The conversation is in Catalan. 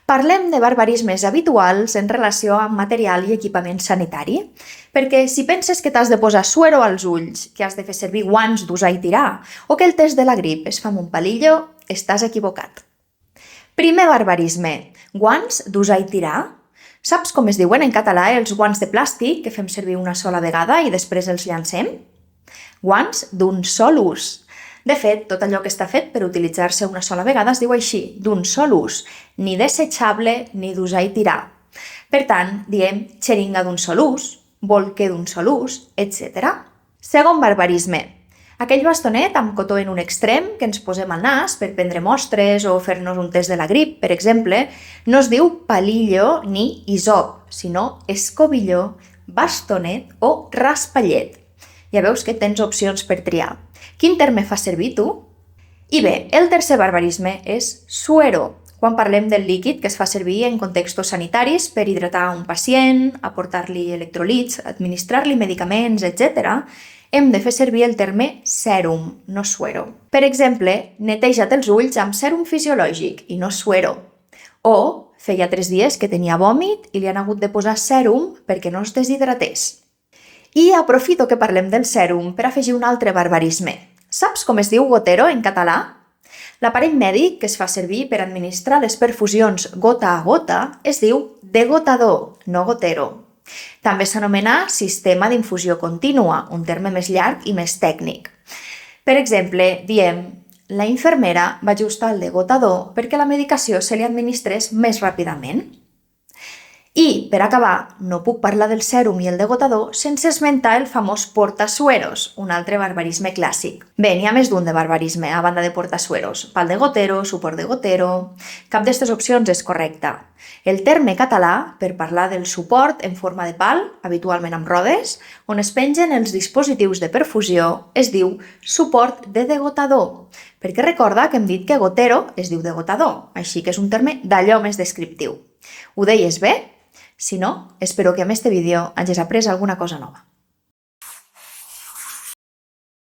Parlem de barbarismes habituals en relació amb material i equipament sanitari, perquè si penses que t'has de posar suero als ulls, que has de fer servir guants d'usar i tirar, o que el test de la grip es fa amb un palillo, estàs equivocat. Primer barbarisme, guants d'usar i tirar. Saps com es diuen en català els guants de plàstic que fem servir una sola vegada i després els llancem? Guants d'un sol ús. De fet, tot allò que està fet per utilitzar-se una sola vegada es diu així, d'un sol ús, ni desechable ni d'usar i tirar. Per tant, diem xeringa d'un sol ús, bolquer d'un sol ús, etc. Segon barbarisme. Aquell bastonet amb cotó en un extrem que ens posem al nas per prendre mostres o fer-nos un test de la grip, per exemple, no es diu palillo ni hisop, sinó escobilló, bastonet o raspallet. Ja veus que tens opcions per triar. Quin terme fas servir tu? I bé, el tercer barbarisme és suero, quan parlem del líquid que es fa servir en contextos sanitaris per hidratar un pacient, aportar-li electrolits, administrar-li medicaments, etc., hem de fer servir el terme sèrum, no suero. Per exemple, neteja't els ulls amb sèrum fisiològic i no suero. O feia 3 dies que tenia vòmit i li han hagut de posar sèrum perquè no es deshidratés. I aprofito que parlem del sèrum per afegir un altre barbarisme. Saps com es diu gotero en català? L'aparell mèdic que es fa servir per administrar les perfusions gota a gota es diu degotador, no gotero. També s'anomena sistema d'infusió contínua, un terme més llarg i més tècnic. Per exemple, diem, la infermera va ajustar el degotador perquè la medicació se li administrés més ràpidament. I, per acabar, no puc parlar del sèrum i el degotador sense esmentar el famós portasueros, un altre barbarisme clàssic. Bé, n'hi ha més d'un de barbarisme, a banda de portasueros. Pal de gotero, suport de gotero... Cap d'aquestes opcions és correcta. El terme català, per parlar del suport en forma de pal, habitualment amb rodes, on es pengen els dispositius de perfusió, es diu suport de degotador, perquè recorda que hem dit que gotero es diu degotador, així que és un terme d'allò més descriptiu. Ho deies bé? Si no, espero que amb este vídeo hagis après alguna cosa nova.